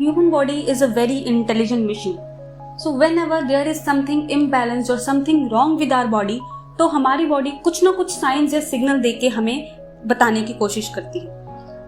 Human body is a very intelligent machine. So whenever there is something imbalanced or something wrong with our body, तो हमारी body कुछ ना कुछ science या signal देके हमें बताने की कोशिश करती है.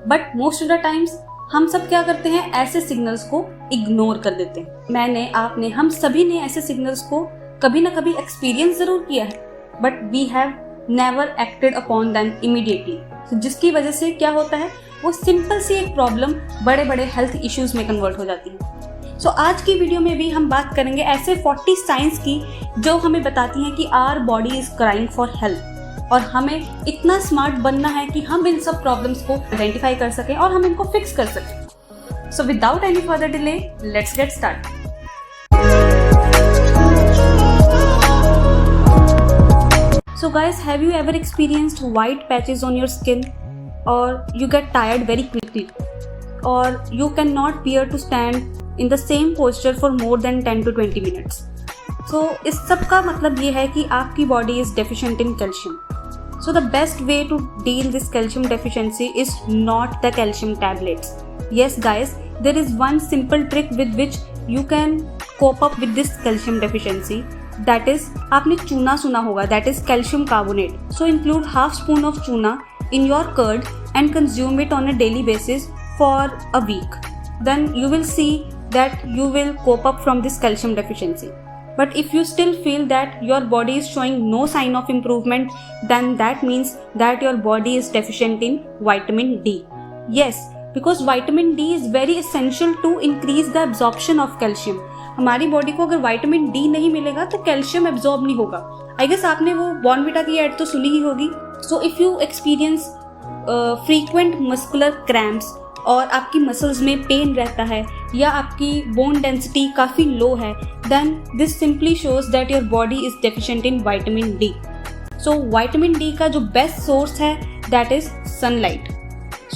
But most of the times हम सब क्या करते हैं, ऐसे सिग्नल्स को इग्नोर कर देते हैं. मैंने, आपने, हम सभी ने ऐसे सिग्नल्स को कभी ना कभी एक्सपीरियंस जरूर किया है, but we have never acted upon them immediately. जिसकी वजह से क्या होता है, वो सिंपल सी एक प्रॉब्लम बड़े बड़े हेल्थ इश्यूज में कन्वर्ट हो जाती है. सो आज की वीडियो में भी हम बात करेंगे ऐसे 40 साइंस की जो हमें बताती हैं कि our body is crying for help, और हमें इतना स्मार्ट बनना है कि हम इन सब प्रॉब्लम्स को आइडेंटिफाई कर सकें और हम इनको फिक्स कर सकें. So without any further delay, let's get start. So guys, have you ever experienced white patches on your skin, or you get tired very quickly, or you cannot bear to stand in the same posture for more than 10 to 20 minutes? So इस सब का मतलब ये है कि आपकी body is deficient in calcium. So the best way to deal this calcium deficiency is not the calcium tablets. Yes guys, there is one simple trick with which you can cope up with this calcium deficiency. That is, आपने चूना सुना होगा, that is calcium carbonate. So include half spoon of tuna in your curd and consume it on a daily basis for a week. Then you will see that you will cope up from this calcium deficiency. But if you still feel that your body is showing no sign of improvement, then that means that your body is deficient in vitamin D. Yes, because vitamin D is very essential to increase the absorption of calcium. हमारी body को अगर vitamin D नहीं मिलेगा तो calcium absorb नहीं होगा. I guess आपने वो बॉर्नविटा की एड तो सुनी ही होगी. So if you experience frequent muscular cramps और आपकी मसल्स में पेन रहता है या आपकी बोन डेंसिटी काफ़ी लो है, then this simply shows that your body is deficient in vitamin D. So vitamin D का जो बेस्ट सोर्स है दैट इज सनलाइट.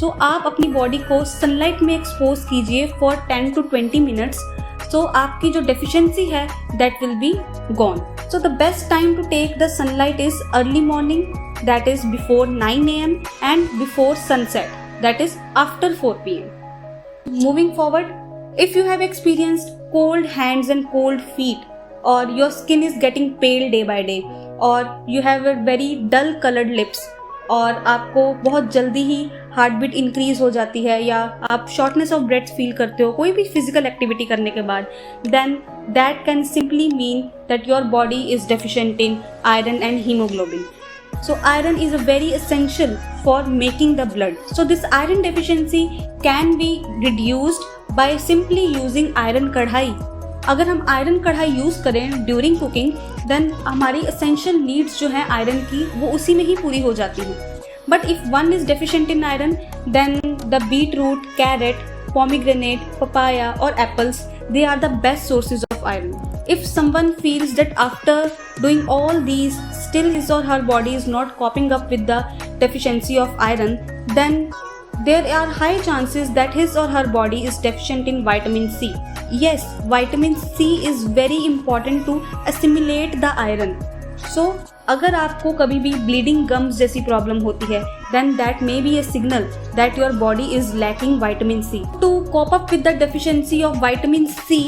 सो आप अपनी बॉडी को सनलाइट में एक्सपोज कीजिए फॉर 10 to 20 मिनट्स. तो आपकी जो डेफिशिएंसी है that will be gone. So the best time to take the sunlight is early morning, that is before 9 AM and before sunset, that is after 4 PM. Moving forward, if you have experienced cold hands and cold feet, और your skin is getting pale day by day, और you have a very dull coloured lips, और आपको बहुत जल्दी ही heart beat increase हो जाती है, या आप शॉर्टनेस ऑफ ब्रेथ फील करते हो कोई भी फिजिकल एक्टिविटी करने के बाद, then that can simply mean that your body is deficient in iron and haemoglobin. So iron is a very essential for making the blood. So this iron deficiency can be reduced by simply using iron कढ़ाई. अगर हम iron कढ़ाई use करें during cooking, then हमारी essential needs जो हैं iron की वो उसी में ही पूरी हो जाती हैं. But if one is deficient in iron, then the beetroot, carrot, pomegranate, papaya और apples, they are the best sources of iron. If someone feels that after doing all these still his or her body is not coping up with the deficiency of iron, then there are high chances that his or her body is deficient in vitamin C. Yes, vitamin C is very important to assimilate the iron. So अगर आपको कभी भी bleeding gums जैसी problem होती है, then that may be a signal that your body is lacking vitamin C. To cope up with the deficiency of vitamin C,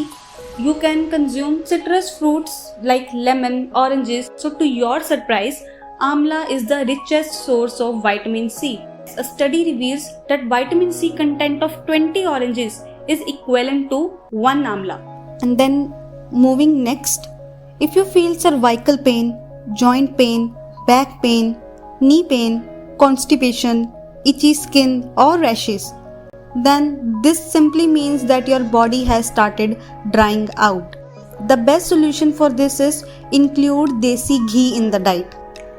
you can consume citrus fruits like lemon, oranges. So to your surprise, amla is the richest source of vitamin C. A study reveals that vitamin C content of 20 oranges is equivalent to 1 amla. And then moving next, if you feel cervical pain, joint pain, back pain, knee pain, constipation, itchy skin or rashes, then this simply means that your body has started drying out. The best solution for this is include desi ghee in the diet.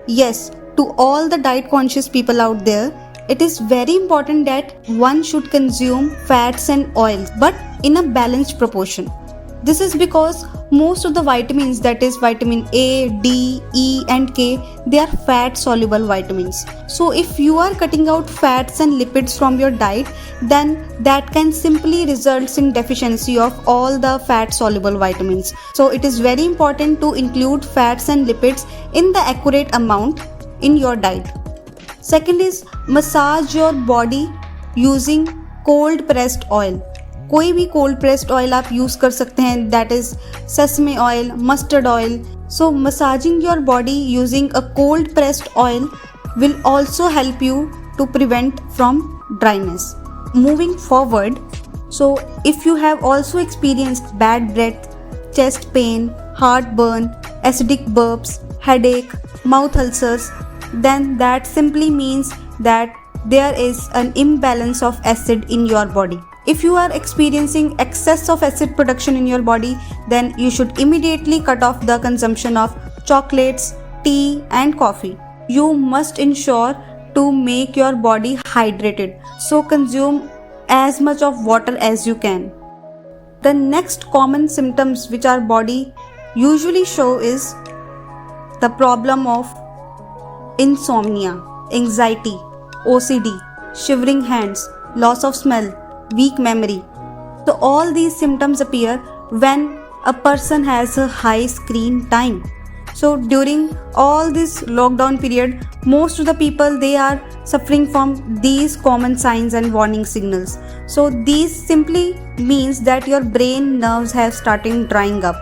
Yes, to all the diet conscious people out there, it is very important that one should consume fats and oils, but in a balanced proportion. This is because most of the vitamins, that is vitamin A, D, E and K, they are fat soluble vitamins. So if you are cutting out fats and lipids from your diet, then that can simply result in deficiency of all the fat soluble vitamins. So it is very important to include fats and lipids in the accurate amount in your diet. Second is massage your body using cold pressed oil. कोई भी cold pressed oil आप use कर सकते हैं, that is sesame oil, mustard oil. So massaging your body using a cold pressed oil will also help you to prevent from dryness. Moving forward, so if you have also experienced bad breath, chest pain, heartburn, acidic burps, headache, mouth ulcers, then that simply means that there is an imbalance of acid in your body. If you are experiencing excess of acid production in your body, then you should immediately cut off the consumption of chocolates, tea and coffee. You must ensure to make your body hydrated, so consume as much of water as you can. The next common symptoms which our body usually show is the problem of insomnia, anxiety, OCD, shivering hands, loss of smell, weak memory. So all these symptoms appear when a person has a high screen time. So during all this lockdown period, most of the people, they are suffering from these common signs and warning signals. So these simply means that your brain nerves have started drying up,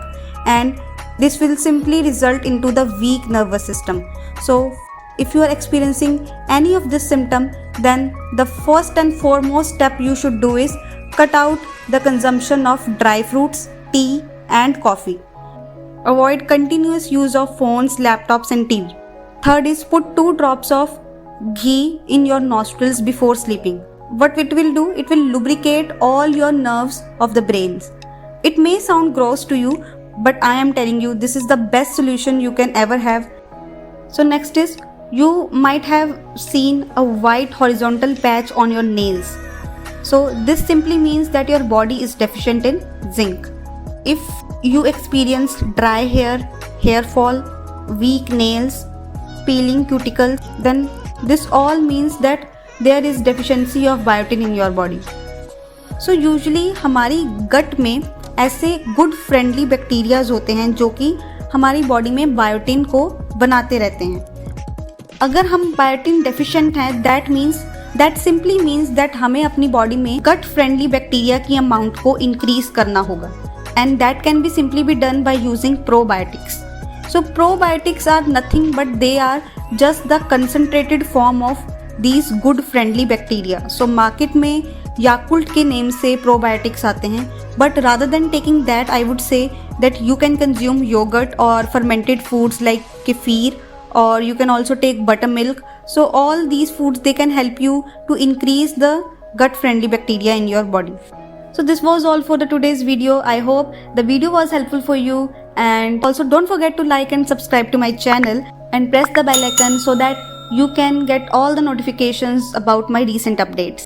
and this will simply result into the weak nervous system. So if you are experiencing any of this symptom, then the first and foremost step you should do is cut out the consumption of dry fruits, tea and coffee. Avoid continuous use of phones, laptops and TV. Third is put 2 drops of ghee in your nostrils before sleeping. What it will do? It will lubricate all your nerves of the brains. It may sound gross to you, but I am telling you, this is the best solution you can ever have. So next is, you might have seen a white horizontal patch on your nails. So this simply means that your body is deficient in zinc. If you experience dry hair, hair fall, weak nails, peeling cuticles, then this all means that there is deficiency of biotin in your body. So usually हमारी gut में ऐसे good friendly bacterias होते हैं जो कि हमारी body में biotin को बनाते रहते हैं. अगर हम biotin deficient हैं, that simply means that हमें अपनी body में gut friendly bacteria की amount को increase करना होगा. And that can be simply be done by using probiotics. So probiotics are nothing but they are just the concentrated form of these good friendly bacteria. So market में Yakult के name से probiotics आते हैं, but rather than taking that, I would say that you can consume yogurt or fermented foods like kefir, or you can also take buttermilk. So all these foods, they can help you to increase the gut friendly bacteria in your body. So this was all for the today's video. I hope the video was helpful for you, and also don't forget to like and subscribe to my channel and press the bell icon so that you can get all the notifications about my recent updates.